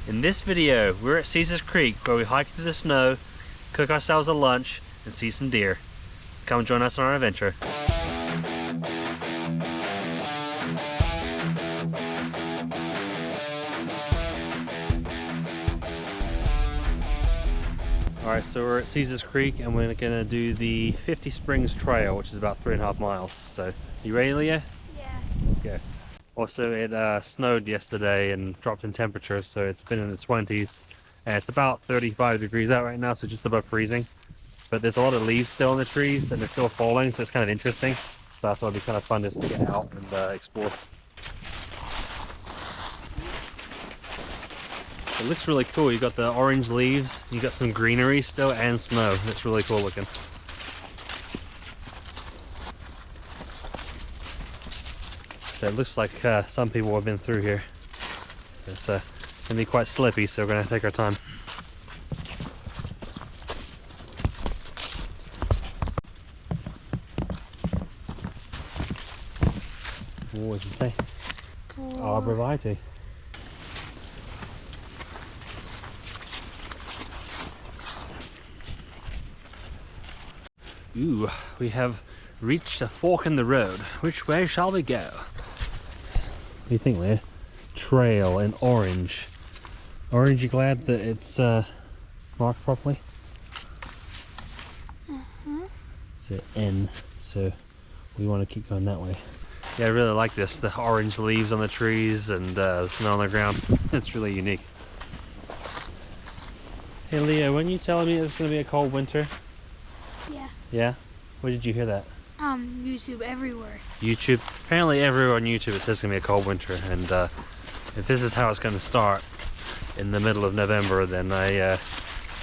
In this video, we're at Caesar's Creek where we hike through the snow, cook ourselves a lunch, and see some deer. Come join us on our adventure. Alright, so we're at Caesar's Creek and we're gonna do the 50 Springs Trail, which is about 3.5 miles. So, you ready, Leah? Yeah. Okay. Also, it snowed yesterday and dropped in temperature, so it's been in the 20s. And it's about 35 degrees out right now, so just above freezing. But there's a lot of leaves still in the trees and they're still falling, so it's kind of interesting. So I thought it'd be kind of fun just to get out and explore. It looks really cool. You got the orange leaves, you got some greenery still, and snow. It's really cool looking. So it looks like some people have been through here. It's gonna be quite slippy, so we're gonna take our time. What did you say? Arborvitae. Ooh, we have reached a fork in the road. Which way shall we go? What do you think, Leah? Trail in orange. Orange, you glad that it's marked properly? It's an N, so we want to keep going that way. Yeah, I really like this. The orange leaves on the trees and the snow on the ground. It's really unique. Hey Leah, weren't you telling me it was going to be a cold winter? Yeah. Yeah? Where did you hear that? YouTube everywhere. YouTube. Apparently everywhere on YouTube it says it's going to be a cold winter, and if this is how it's going to start in the middle of November, then I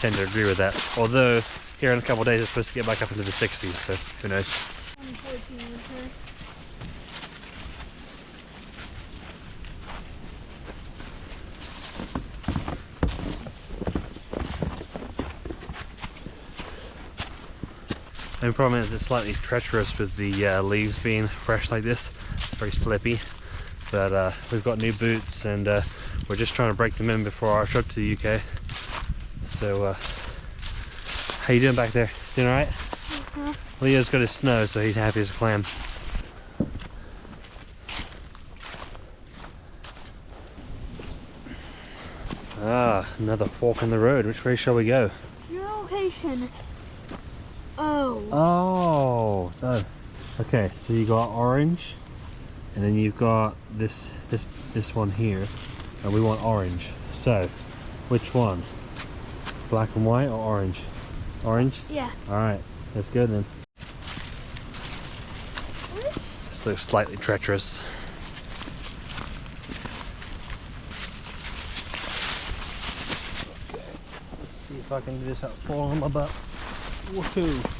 tend to agree with that. Although here in a couple of days it's supposed to get back up into the 60s, so who knows. Unfortunately. The only problem is it's slightly treacherous with the leaves being fresh like this. It's very slippy, but we've got new boots and we're just trying to break them in before our trip to the UK. So how you doing back there? Doing alright? Leo's got his snow, so he's happy as a clam. Ah, another fork in the road. Which way shall we go? Your location. Oh. Oh, so okay, so you got orange, and then you've got this one here, and we want orange. So, which one? Black and white or orange? Orange? Yeah. All right, let's go then. This looks slightly treacherous. Okay, let's see if I can do this without falling on my butt. Woohoo!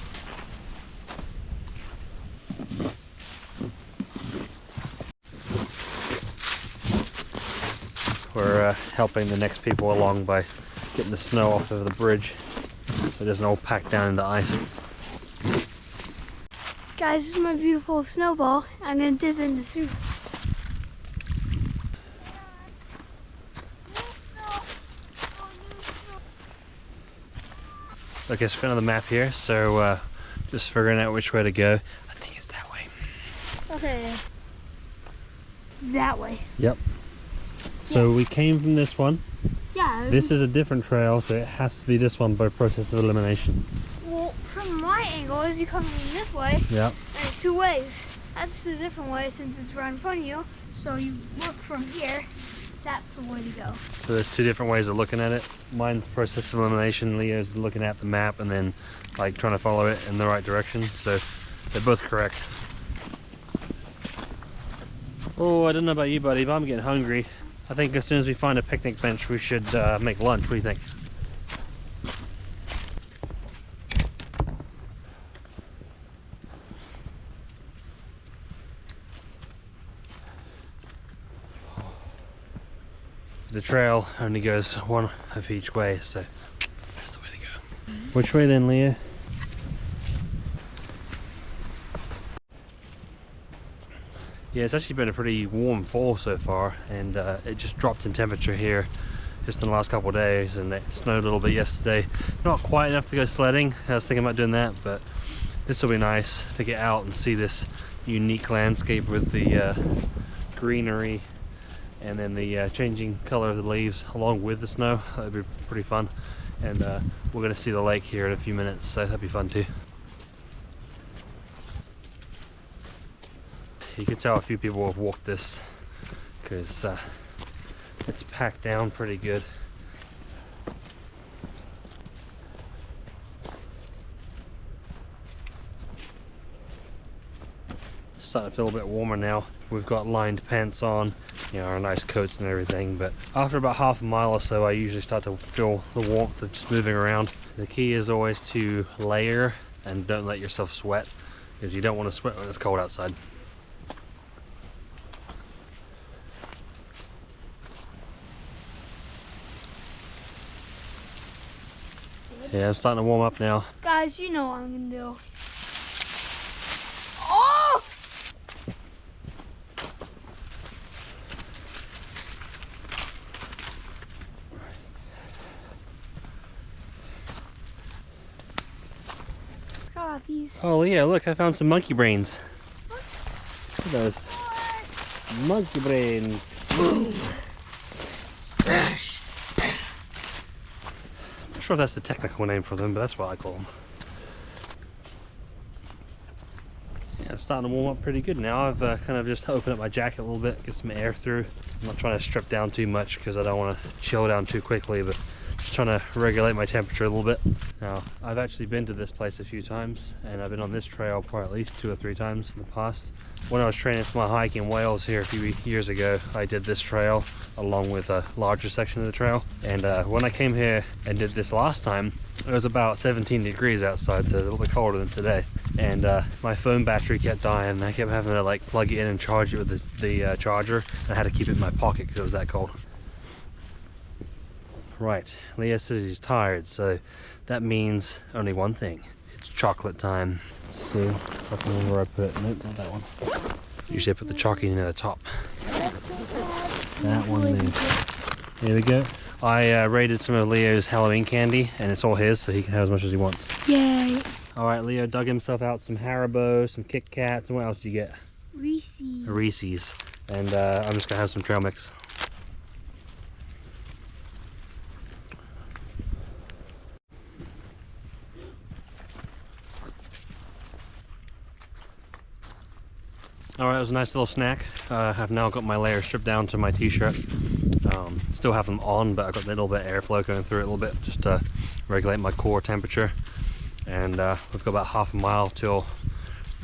We're helping the next people along by getting the snow off of the bridge so it doesn't all pack down into ice. Guys, this is my beautiful snowball. I'm gonna dip in the soup. Okay, so we've got another map here, so just figuring out which way to go. I think it's that way. Okay. That way. Yep. So we came from this one. Yeah. This is a different trail, so it has to be this one by process of elimination. Well, from my angle, as you come in this way, Yep. there's two ways. That's the different way since it's right in front of you. So you look from here. That's the way to go. So there's two different ways of looking at it. Mine's process of elimination. Leo's looking at the map and then like trying to follow it in the right direction. So they're both correct. Oh, I don't know about you, buddy, but I'm getting hungry. I think as soon as we find a picnic bench, we should make lunch. What do you think? The trail only goes one of each way, so that's the way to go. Which way then, Leah? Yeah, it's actually been a pretty warm fall so far, and it just dropped in temperature here just in the last couple of days, and it snowed a little bit yesterday. Not quite enough to go sledding. I was thinking about doing that, but this will be nice to get out and see this unique landscape with the greenery and then the changing color of the leaves along with the snow. That'd be pretty fun. And we're going to see the lake here in a few minutes, so that'd be fun too. You can tell a few people have walked this because it's packed down pretty good. Starting to feel a bit warmer now. We've got lined pants on, you know, our nice coats and everything, but after about half a mile or so I usually start to feel the warmth of just moving around. The key is always to layer and don't let yourself sweat, because you don't want to sweat when it's cold outside. Yeah, I'm starting to warm up now. Guys, you know what I'm gonna do. Oh! God, these. Oh yeah, look, I found some monkey brains. Look at those. What? Monkey brains. I'm not sure if that's the technical name for them, but that's what I call them. Yeah, I'm starting to warm up pretty good now. I've kind of just opened up my jacket a little bit, get some air through. I'm not trying to strip down too much because I don't want to chill down too quickly, but just trying to regulate my temperature a little bit. Now, I've actually been to this place a few times, and I've been on this trail probably at least 2 or 3 times in the past. When I was training for my hike in Wales here a few years ago, I did this trail along with a larger section of the trail. And when I came here and did this last time, it was about 17 degrees outside, so a little bit colder than today. And my phone battery kept dying, and I kept having to like plug it in and charge it with the charger. And I had to keep it in my pocket because it was that cold. Right, Leah says he's tired, so that means only one thing. It's chocolate time. Let's see if I can remember where I put it. Nope, not that one. Usually I put the chalky near the top. That one there. There we go. I raided some of Leo's Halloween candy, and it's all his, so he can have as much as he wants. Yay! Alright, Leo dug himself out some Haribo, some Kit Kats, and what else did you get? Reese's. Reese's. And I'm just going to have some trail mix. Alright, it was a nice little snack. I've now got my layer stripped down to my t-shirt. Still have them on, but I've got a little bit of airflow going through it a little bit, just to regulate my core temperature. And we've got about half a mile till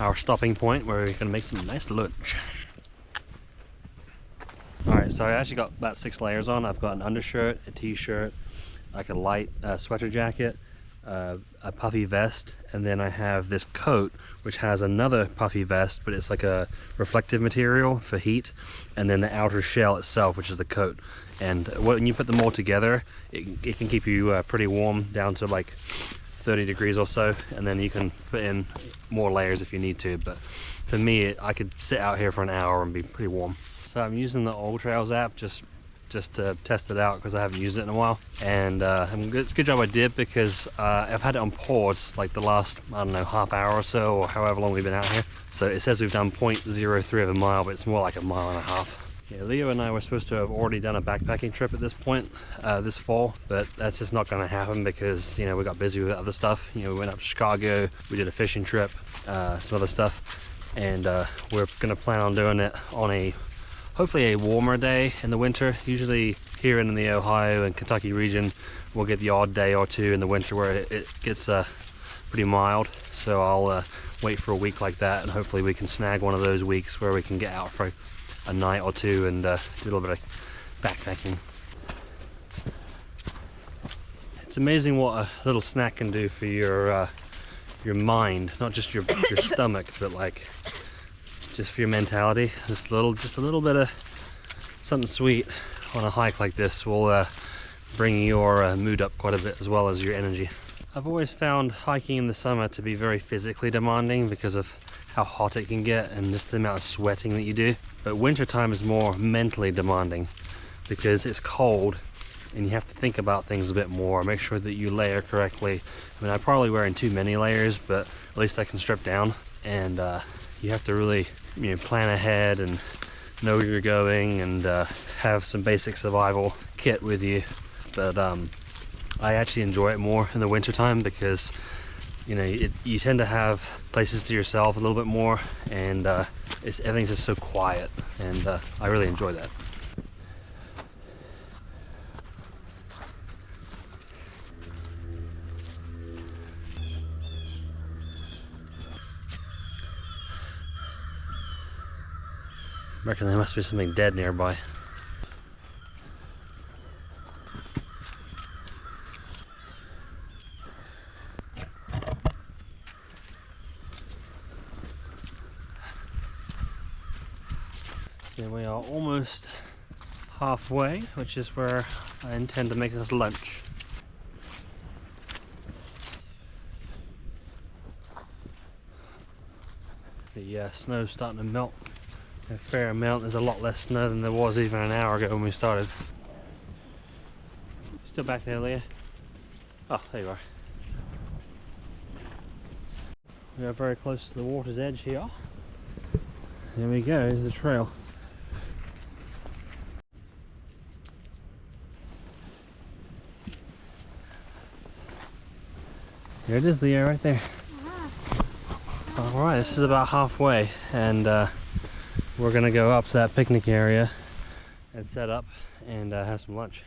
our stopping point where we're going to make some nice lunch. Alright, so I actually got about 6 layers on. I've got an undershirt, a t-shirt, like a light sweater jacket, a puffy vest, and then I have this coat which has another puffy vest, but it's like a reflective material for heat, and then the outer shell itself, which is the coat. And when you put them all together, it can keep you pretty warm, down to like 30 degrees or so, and then you can put in more layers if you need to. But for me, I could sit out here for an hour and be pretty warm. So I'm using the All Trails app just to test it out because I haven't used it in a while, and good job I did, because I've had it on pause like the last, I don't know, half hour or so, or however long we've been out here. So it says we've done 0.03 of a mile, but it's more like a mile and a half. Yeah, Leo and I were supposed to have already done a backpacking trip at this point this fall, but that's just not going to happen because, you know, we got busy with other stuff. You know, we went up to Chicago, we did a fishing trip, some other stuff, and we're going to plan on doing it on hopefully a warmer day in the winter. Usually here in the Ohio and Kentucky region, we'll get the odd day or two in the winter where it gets pretty mild. So I'll wait for a week like that, and hopefully we can snag one of those weeks where we can get out for a night or two and do a little bit of backpacking. It's amazing what a little snack can do for your mind, not just your stomach, but like just for your mentality. Just a little bit of something sweet on a hike like this will bring your mood up quite a bit, as well as your energy. I've always found hiking in the summer to be very physically demanding because of how hot it can get and just the amount of sweating that you do. But wintertime is more mentally demanding because it's cold, and you have to think about things a bit more. Make sure that you layer correctly. I mean, I'm probably wearing too many layers, but at least I can strip down. And you have to really, you know, plan ahead and know where you're going, and have some basic survival kit with you. But I actually enjoy it more in the wintertime because, you know, you tend to have places to yourself a little bit more, and everything's just so quiet, and I really enjoy that. I reckon there must be something dead nearby. So we are almost halfway, which is where I intend to make us lunch. The snow's starting to melt a fair amount. There's a lot less snow than there was even an hour ago when we started. Still back there, Leah? Oh, there you are. We are very close to the water's edge here. There we go, here's the trail. There it is, Leah, right there. Alright, this is about halfway, and we're gonna go up to that picnic area and set up and have some lunch.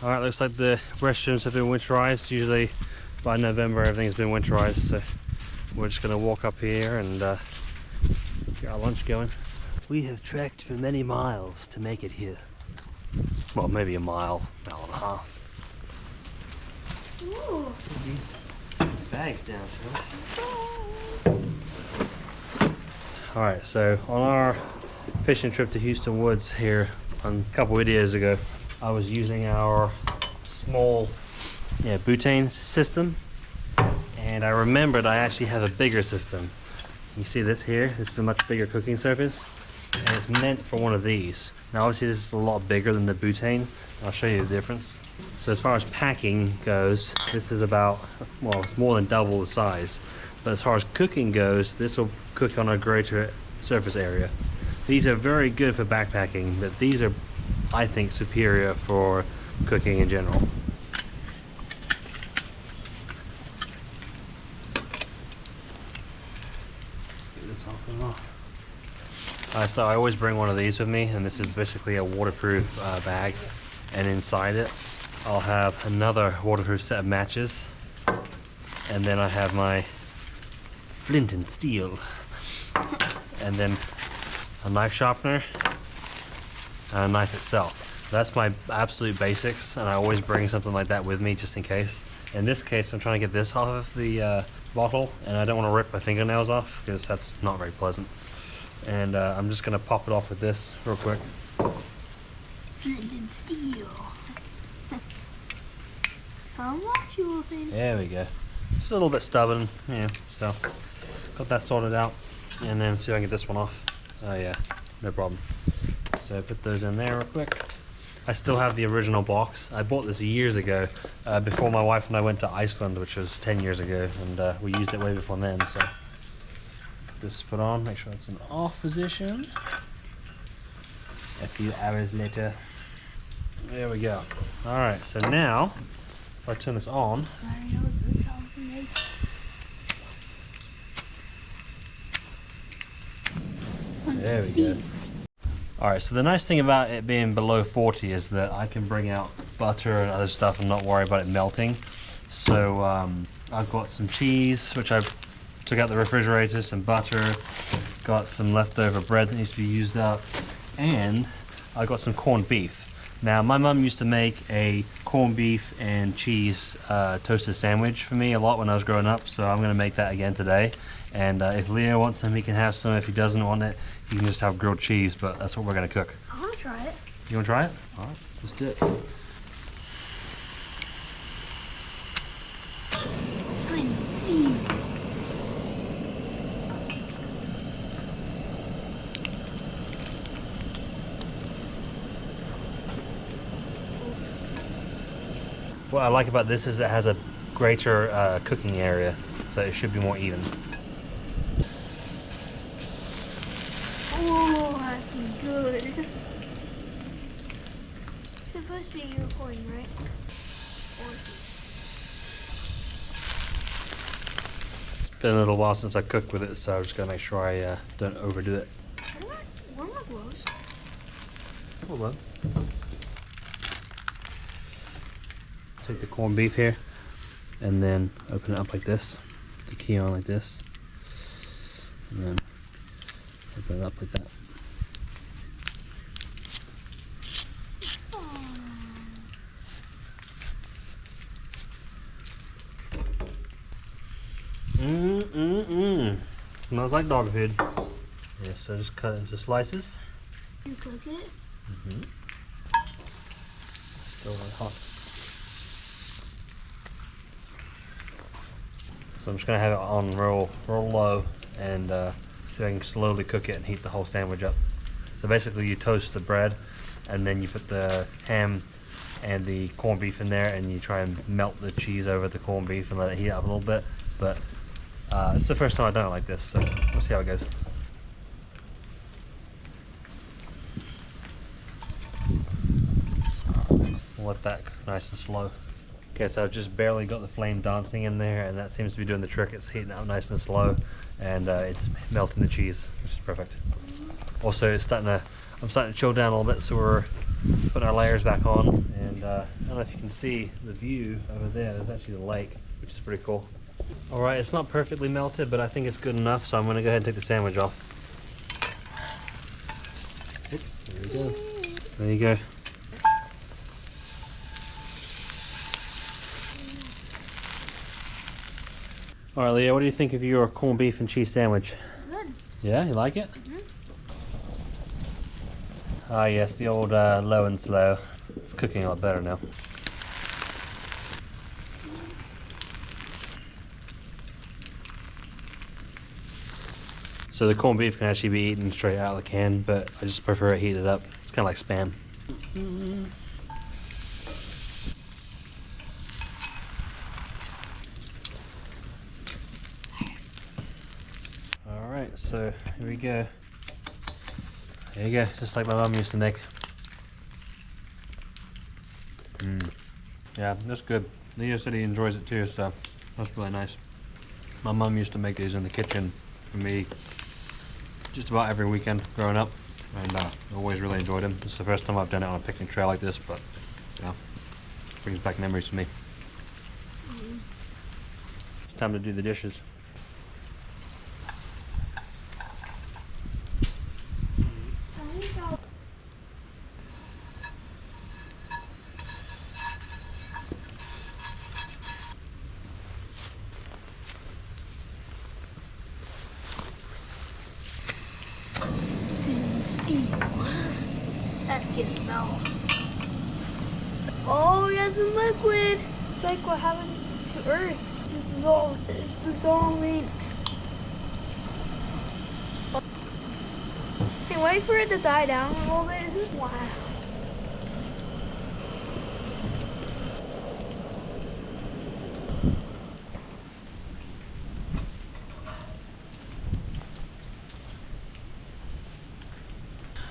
Alright, looks like the restrooms have been winterized. Usually by November everything's been winterized, so we're just gonna walk up here and get our lunch going. We have trekked for many miles to make it here. Well, maybe a mile and a half. Ooh. Put these bags down, shall we? Alright, so on our fishing trip to Houston Woods here a couple videos ago, I was using our small butane system, and I remembered I actually have a bigger system. You see this here? This is a much bigger cooking surface, and it's meant for one of these. Now obviously this is a lot bigger than the butane. I'll show you the difference. So as far as packing goes, this is about, well, it's more than double the size. But as far as cooking goes, this will cook on a greater surface area. These are very good for backpacking, but these are, I think, superior for cooking in general. Get this off and off. So I always bring one of these with me, and this is basically a waterproof bag, and inside it I'll have another waterproof set of matches, and then I have my flint and steel, and then a knife sharpener and a knife itself. That's my absolute basics, and I always bring something like that with me just in case. In this case, I'm trying to get this off of the bottle, and I don't want to rip my fingernails off because that's not very pleasant. And I'm just going to pop it off with this real quick. Flint and steel. How much you will think? There we go. Just a little bit stubborn, yeah, so got that sorted out, and then see if I can get this one off. Oh yeah, no problem. So put those in there real quick. I still have the original box. I bought this years ago, before my wife and I went to Iceland, which was 10 years ago, and we used it way before then, so. Put this put on, make sure it's in off position. A few hours later. There we go. Alright, so now, if I turn this on, I know what this sound makes. there we go. Alright, so the nice thing about it being below 40 is that I can bring out butter and other stuff and not worry about it melting. So I've got some cheese, which I took out the refrigerator, some butter, got some leftover bread that needs to be used up, and I got some corned beef. Now, my mum used to make a corned beef and cheese toasted sandwich for me a lot when I was growing up, so I'm going to make that again today. And if Leo wants some, he can have some. If he doesn't want it, he can just have grilled cheese, but that's what we're going to cook. I want to try it. You want to try it? All right, let's do it. Flint and steel. What I like about this is it has a greater cooking area, so it should be more even. Oh, that's good. It's supposed to be recording, right? It's been a little while since I cooked with it, so I'm just gonna make sure I don't overdo it. Where are my gloves? Hold on. Take the corned beef here, and then open it up like this. The key on like this, and then open it up like that. Smells like dog food. Yeah, so just cut it into slices. You cook it? Mm-hmm. Still really hot. So I'm just gonna have it on real low and see if I can slowly cook it and heat the whole sandwich up. So basically you toast the bread and then you put the ham and the corned beef in there and you try and melt the cheese over the corned beef and let it heat up a little bit. But it's the first time I've done it like this, so we'll see how it goes. We'll let that cook nice and slow. Okay, so I've just barely got the flame dancing in there, and that seems to be doing the trick. It's heating up nice and slow, and it's melting the cheese, which is perfect. Also, I'm starting to chill down a little bit, so we're putting our layers back on. And I don't know if you can see the view over there. There's actually the lake, which is pretty cool. All right, it's not perfectly melted, but I think it's good enough, so I'm going to go ahead and take the sandwich off. Oop, there we go. There you go. All right, Leah, what do you think of your corned beef and cheese sandwich? Good. Yeah, you like it? Mm-hmm. Ah, yes, the old low and slow. It's cooking a lot better now. So the corned beef can actually be eaten straight out of the can, but I just prefer it heated up. It's kind of like Spam. All right, so here we go. There you go, just like my mum used to make. Yeah, that's good. Leo said he enjoys it too, so that's really nice. My mum used to make these in the kitchen for me just about every weekend growing up, and I always really enjoyed them. This is the first time I've done it on a picnic trail like this, but yeah, brings back memories for me. It's time to do the dishes. That's getting mellow. Oh, we got some liquid. It's like what happened to Earth. It's dissolved. It's dissolving. Hey, wait for it to die down a little bit. Wow.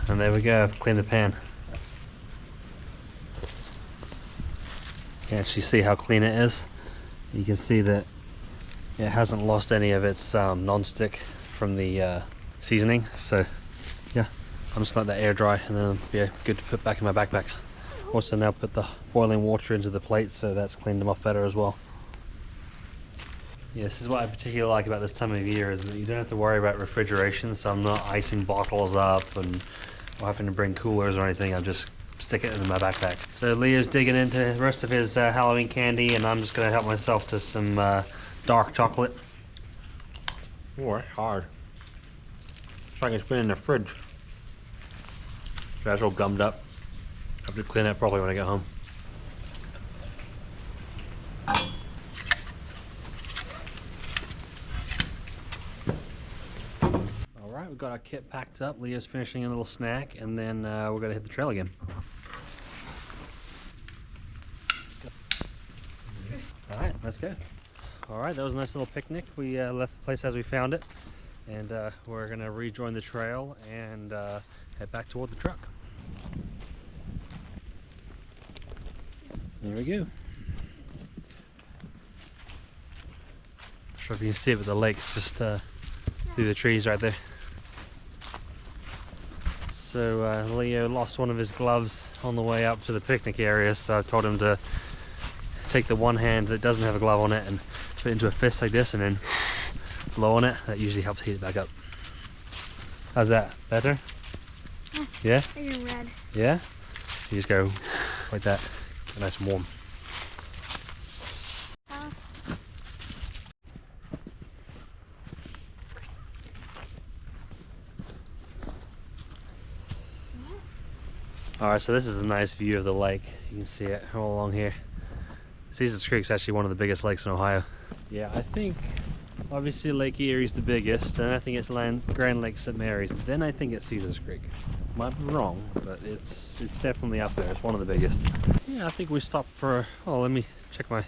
And there we go, I've cleaned the pan. You can actually see how clean it is. You can see that it hasn't lost any of its non-stick from the seasoning. So yeah, I'm just gonna let that air dry and then it'll be good to put back in my backpack. Also now put the boiling water into the plate, so that's cleaned them off better as well. Yeah, this is what I particularly like about this time of year, is that you don't have to worry about refrigeration, so I'm not icing bottles up and or having to bring coolers or anything. I just stick it in my backpack. So Leo's digging into the rest of his Halloween candy, and I'm just gonna help myself to some dark chocolate. Oh, that's hard. It's like it's been in the fridge. That's all gummed up. I have to clean that properly when I get home. Alright, we've got our kit packed up. Leo's finishing a little snack, and then we're gonna hit the trail again. Let's go. All right, that was a nice little picnic. We left the place as we found it, and we're gonna rejoin the trail and head back toward the truck. There we go. Not sure if you can see it, but the lake's just through the trees right there. So Leo lost one of his gloves on the way up to the picnic area, so I told him to take the one hand that doesn't have a glove on it and put it into a fist like this and then blow on it. That usually helps heat it back up. How's that? Better? Yeah? It's red. Yeah? You just go like that. Get nice and warm. Alright, so this is a nice view of the lake. You can see it all along here. Caesars Creek is actually one of the biggest lakes in Ohio. Yeah, I think obviously Lake Erie's the biggest, then I think it's Grand Lake St. Mary's, then I think it's Caesars Creek. Might be wrong, but it's definitely up there. It's one of the biggest. Yeah, I think we stopped for, oh, let me check real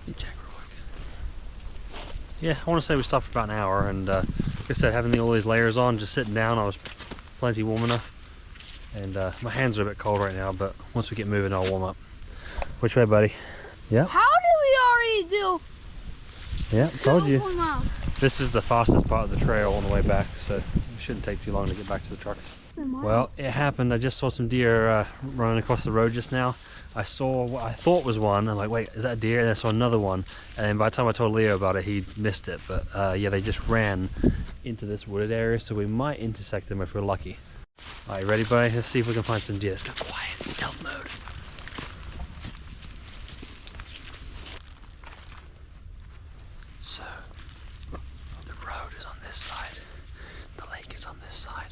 quick. Yeah, I want to say we stopped for about an hour, and like I said, having all these layers on, just sitting down, I was plenty warm enough. And my hands are a bit cold right now, but once we get moving, I'll warm up. Which way, buddy? Yeah. How did we already do? Yeah, told you. 2 miles. This is the fastest part of the trail on the way back, so it shouldn't take too long to get back to the truck. Well, it happened. I just saw some deer running across the road just now. I saw what I thought was one. I'm like, wait, is that a deer? And I saw another one. And by the time I told Leo about it, he missed it. But yeah, they just ran into this wooded area, so we might intersect them if we're lucky. All right, ready, buddy? Let's see if we can find some deer. Let's go quiet, stealth mode. So, the road is on this side, the lake is on this side,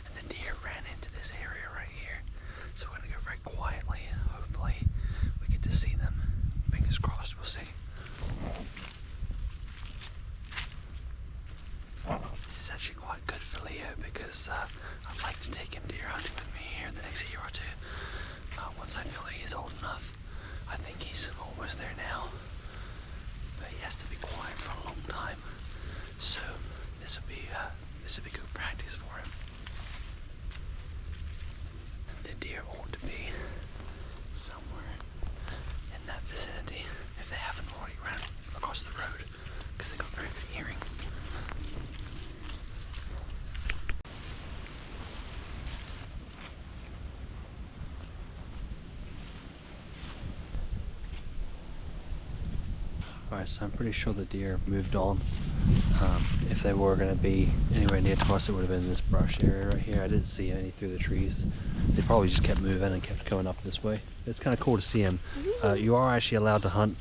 and the deer ran into this area right here. So we're gonna go very quietly, and hopefully we get to see them. Fingers crossed, we'll see. This is actually quite good for Leo because I'd like to take him deer hunting with me here in the next year or two. Once I feel like he's old enough. I think he's almost there now. But he has to be quiet for a long time. So this would be good practice for him. The deer ought to be somewhere in that vicinity if they haven't already ran across the road, because they got very good hearing. Alright, so I'm pretty sure the deer moved on. If they were going to be anywhere near to us, it would have been in this brush area right here. I didn't see any through the trees. They probably just kept moving and kept going up this way. It's kind of cool to see them. You are actually allowed to hunt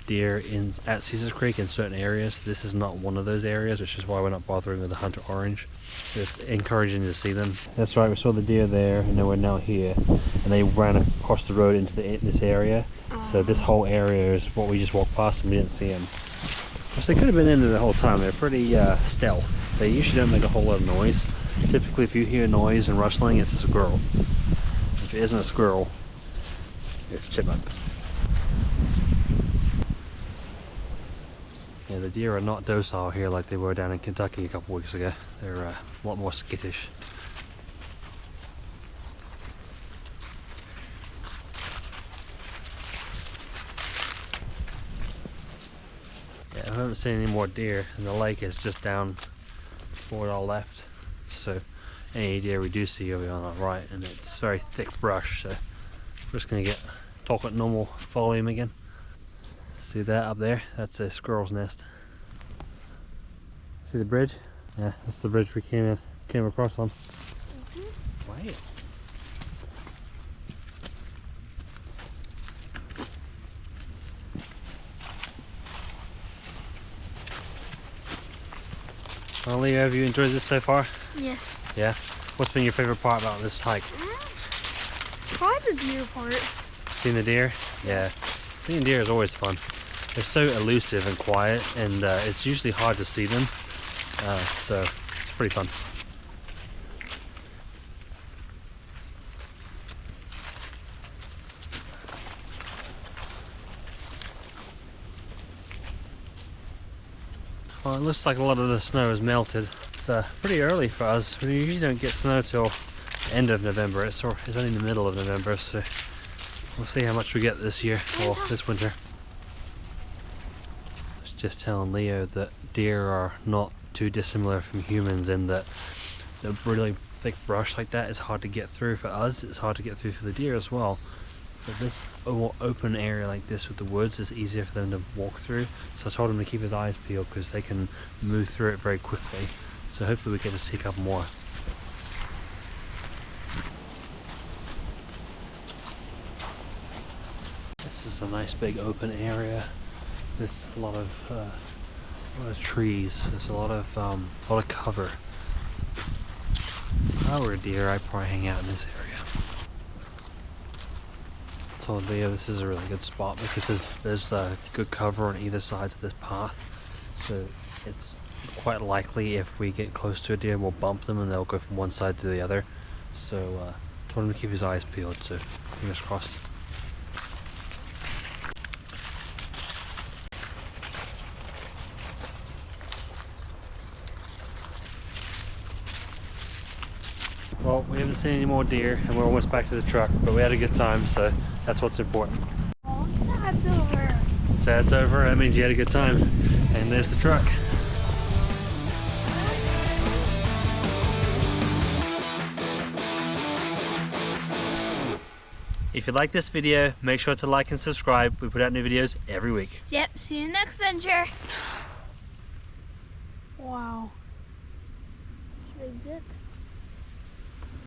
deer at Caesars Creek in certain areas. This is not one of those areas, which is why we're not bothering with the hunter orange. It's encouraging to see them. That's right, we saw the deer there, and then we're now here, and they ran across the road into this area. So this whole area is what we just walked past, and we didn't see them. Of course, they could have been in there the whole time. They're pretty stealth. They usually don't make a whole lot of noise. Typically, if you hear noise and rustling, it's a squirrel. If it isn't a squirrel, it's a chipmunk. Yeah, the deer are not docile here like they were down in Kentucky a couple weeks ago. They're a lot more skittish. Yeah, I haven't seen any more deer, and the lake is just down forward all left. So any deer we do see will be on our right, and it's very thick brush, so we're just gonna talk at normal volume again. See that up there? That's a squirrel's nest. See the bridge? Yeah, that's the bridge we came across on. Wow. Well, Leo, have you enjoyed this so far? Yes. Yeah? What's been your favorite part about this hike? Probably the deer part. Seeing the deer? Yeah. Seeing deer is always fun. They're so elusive and quiet, and it's usually hard to see them. So it's pretty fun. Well, it looks like a lot of the snow has melted. It's pretty early for us. We usually don't get snow till end of November. It's only in the middle of November, so we'll see how much we get this year, or this winter. I was just telling Leo that deer are not too dissimilar from humans in that the really thick brush like that is hard to get through for us. It's hard to get through for the deer as well. But this open area like this with the woods is easier for them to walk through. So I told him to keep his eyes peeled because they can move through it very quickly. So hopefully we get to see a couple more. This is a nice big open area. There's a lot of trees. There's a lot of cover. If I were a deer, I'd probably hang out in this area. I told Leo this is a really good spot because there's good cover on either sides of this path. So it's quite likely if we get close to a deer, we'll bump them and they'll go from one side to the other. So told him to keep his eyes peeled, so fingers crossed. Well, we haven't seen any more deer and we're almost back to the truck, but we had a good time, so that's what's important. Oh, that's over. So that's over, that means you had a good time. And there's the truck. If you like this video, make sure to like and subscribe. We put out new videos every week. Yep, see you next venture. Wow. Big dip.